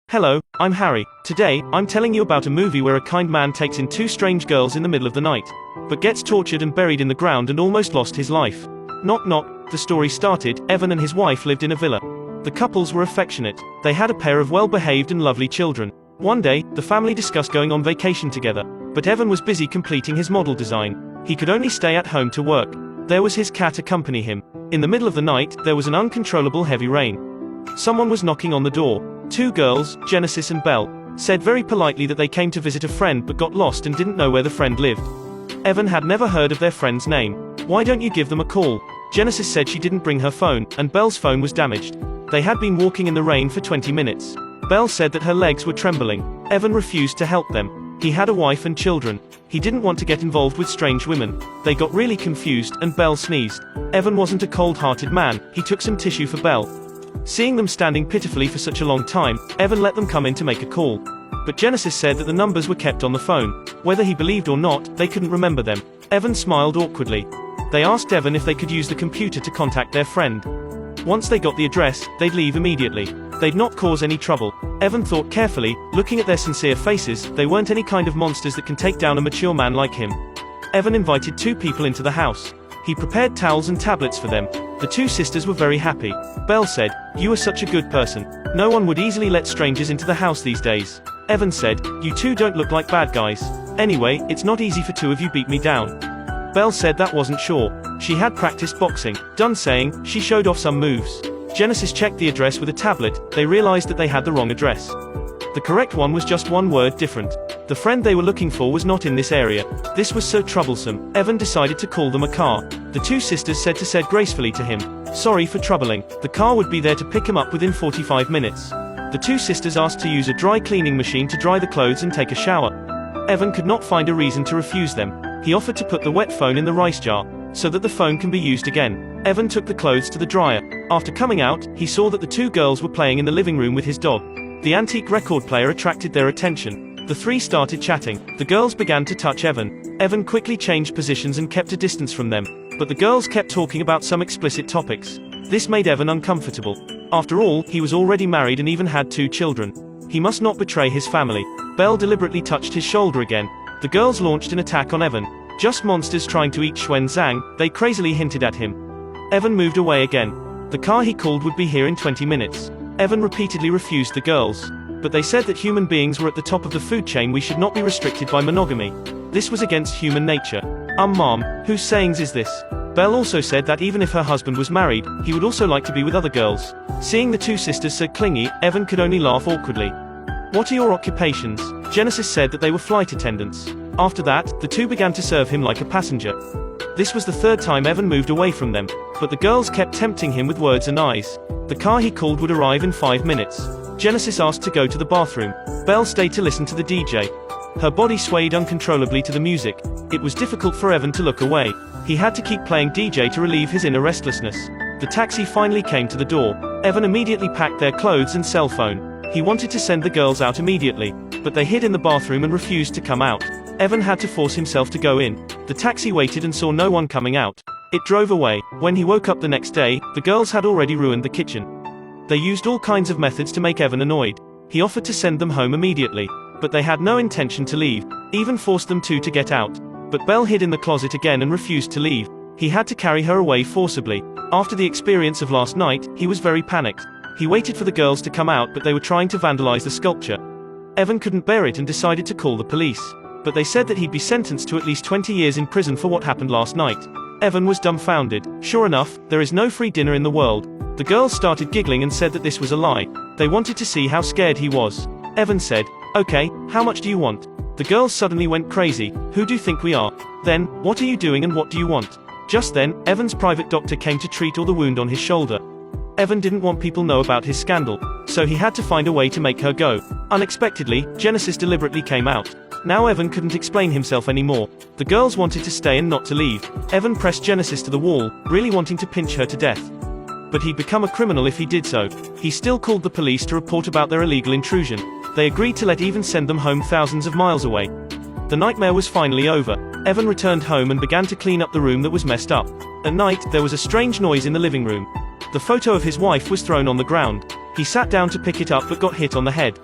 Hello, I'm Harry. Today, I'm telling you about a movie where a kind man takes in two strange girls in the middle of the night, but gets tortured and buried in the ground and almost lost his life. Knock knock, the story started. Evan and his wife lived in a villa. The couples were affectionate. They had a pair of well-behaved and lovely children. One day, the family discussed going on vacation together, but Evan was busy completing his model design. He could only stay at home to work. There was his cat accompany him. In the middle of the night, there was an uncontrollable heavy rain. Someone was knocking on the door. Two girls, Genesis and Belle, said very politely that they came to visit a friend but got lost and didn't know where the friend lived. Evan had never heard of their friend's name. Why don't you give them a call? Genesis said she didn't bring her phone, and Belle's phone was damaged. They had been walking in the rain for 20 minutes. Belle said that her legs were trembling. Evan refused to help them. He had a wife and children. He didn't want to get involved with strange women. They got really confused, and Belle sneezed. Evan wasn't a cold-hearted man. He took some tissue for Belle. Seeing them standing pitifully for such a long time, Evan let them come in to make a call. But Genesis said that the numbers were kept on the phone. Whether he believed or not, they couldn't remember them. Evan smiled awkwardly. They asked Evan if they could use the computer to contact their friend. Once they got the address, they'd leave immediately. They'd not cause any trouble. Evan thought carefully, looking at their sincere faces. They weren't any kind of monsters that can take down a mature man like him. Evan invited two people into the house. He prepared towels and tablets for them. The two sisters were very happy. Belle said, "You are such a good person. No one would easily let strangers into the house these days." Evan said, "You two don't look like bad guys. Anyway, it's not easy for two of you beat me down." Belle said that wasn't sure. She had practiced boxing. Done saying, she showed off some moves. Genesis checked the address with a tablet. They realized that they had the wrong address. The correct one was just one word different. The friend they were looking for was not in this area. This was so troublesome. Evan decided to call them a car. The two sisters said gracefully to him, "Sorry for troubling." The car would be there to pick him up within 45 minutes. The two sisters asked to use a dry cleaning machine to dry the clothes and take a shower. Evan could not find a reason to refuse them. He offered to put the wet phone in the rice jar, so that the phone can be used again. Evan took the clothes to the dryer. After coming out, he saw that the two girls were playing in the living room with his dog. The antique record player attracted their attention. The three started chatting. The girls began to touch Evan. Evan quickly changed positions and kept a distance from them. But the girls kept talking about some explicit topics. This made Evan uncomfortable. After all, he was already married and even had two children. He must not betray his family. Belle deliberately touched his shoulder again. The girls launched an attack on Evan. Just monsters trying to eat Xuanzang, they crazily hinted at him. Evan moved away again. The car he called would be here in 20 minutes. Evan repeatedly refused the girls. But they said that human beings were at the top of the food chain. We should not be restricted by monogamy. This was against human nature. Mom, whose sayings is this? Belle also said that even if her husband was married, he would also like to be with other girls. Seeing the two sisters so clingy, Evan could only laugh awkwardly. "What are your occupations?" Genesis said that they were flight attendants. After that, the two began to serve him like a passenger. This was the third time Evan moved away from them, but the girls kept tempting him with words and eyes. The car he called would arrive in 5 minutes. Genesis asked to go to the bathroom. Belle stayed to listen to the DJ. Her body swayed uncontrollably to the music. It was difficult for Evan to look away. He had to keep playing DJ to relieve his inner restlessness. The taxi finally came to the door. Evan immediately packed their clothes and cell phone. He wanted to send the girls out immediately, but they hid in the bathroom and refused to come out. Evan had to force himself to go in. The taxi waited and saw no one coming out. It drove away. When he woke up the next day, the girls had already ruined the kitchen. They used all kinds of methods to make Evan annoyed. He offered to send them home immediately, but they had no intention to leave, even forced them to get out. But Belle hid in the closet again and refused to leave. He had to carry her away forcibly. After the experience of last night, he was very panicked. He waited for the girls to come out, but they were trying to vandalize the sculpture. Evan couldn't bear it and decided to call the police. But they said that he'd be sentenced to at least 20 years in prison for what happened last night. Evan was dumbfounded. Sure enough, there is no free dinner in the world. The girls started giggling and said that this was a lie. They wanted to see how scared he was. Evan said, "Okay, how much do you want?" The girls suddenly went crazy. "Who do you think we are? Then, what are you doing and what do you want?" Just then, Evan's private doctor came to treat all the wound on his shoulder. Evan didn't want people know about his scandal, so he had to find a way to make her go. Unexpectedly, Genesis deliberately came out. Now Evan couldn't explain himself anymore. The girls wanted to stay and not to leave. Evan pressed Genesis to the wall, really wanting to pinch her to death. But he'd become a criminal if he did so. He still called the police to report about their illegal intrusion. They agreed to let Evan send them home thousands of miles away. The nightmare was finally over. Evan returned home and began to clean up the room that was messed up. At night, there was a strange noise in the living room. The photo of his wife was thrown on the ground. He sat down to pick it up but got hit on the head.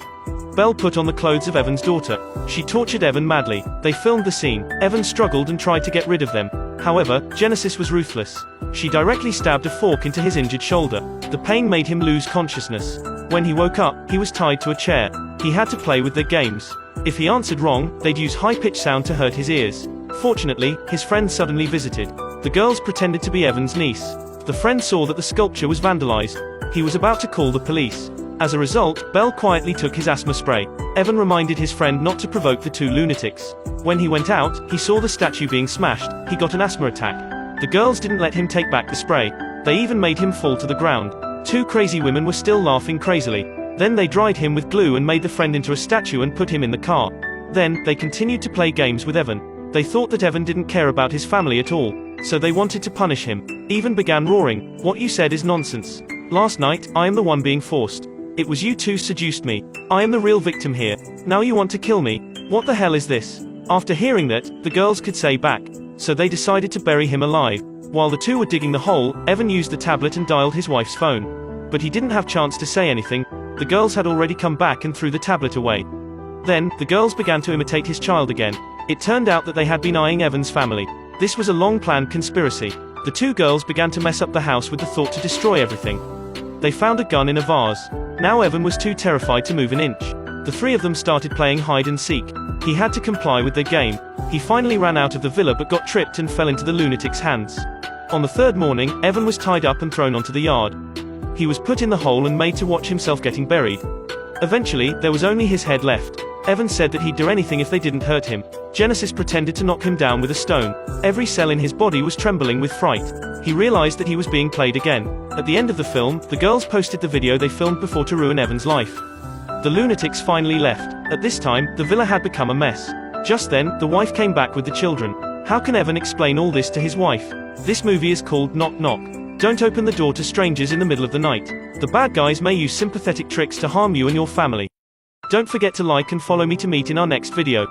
Belle put on the clothes of Evan's daughter. She tortured Evan madly. They filmed the scene. Evan struggled and tried to get rid of them. However, Genesis was ruthless. She directly stabbed a fork into his injured shoulder. The pain made him lose consciousness. When he woke up, he was tied to a chair. He had to play with their games. If he answered wrong, they'd use high-pitched sound to hurt his ears. Fortunately, his friend suddenly visited. The girls pretended to be Evan's niece. The friend saw that the sculpture was vandalized. He was about to call the police. As a result, Belle quietly took his asthma spray. Evan reminded his friend not to provoke the two lunatics. When he went out, he saw the statue being smashed. He got an asthma attack. The girls didn't let him take back the spray. They even made him fall to the ground. Two crazy women were still laughing crazily. Then they dried him with glue and made the friend into a statue and put him in the car. Then, they continued to play games with Evan. They thought that Evan didn't care about his family at all, so they wanted to punish him. Evan began roaring, "What you said is nonsense. Last night, I am the one being forced. It was you two seduced me. I am the real victim here. Now you want to kill me? What the hell is this?" After hearing that, the girls could say back. So they decided to bury him alive. While the two were digging the hole, Evan used the tablet and dialed his wife's phone. But he didn't have chance to say anything. The girls had already come back and threw the tablet away. Then, the girls began to imitate his child again. It turned out that they had been eyeing Evan's family. This was a long-planned conspiracy. The two girls began to mess up the house with the thought to destroy everything. They found a gun in a vase. Now Evan was too terrified to move an inch. The three of them started playing hide and seek. He had to comply with their game. He finally ran out of the villa but got tripped and fell into the lunatic's hands. On the third morning, Evan was tied up and thrown onto the yard. He was put in the hole and made to watch himself getting buried. Eventually, there was only his head left. Evan said that he'd do anything if they didn't hurt him. Genesis pretended to knock him down with a stone. Every cell in his body was trembling with fright. He realized that he was being played again. At the end of the film, the girls posted the video they filmed before to ruin Evan's life. The lunatics finally left. At this time, the villa had become a mess. Just then, the wife came back with the children. How can Evan explain all this to his wife? This movie is called Knock Knock. Don't open the door to strangers in the middle of the night. The bad guys may use sympathetic tricks to harm you and your family. Don't forget to like and follow me to meet in our next video.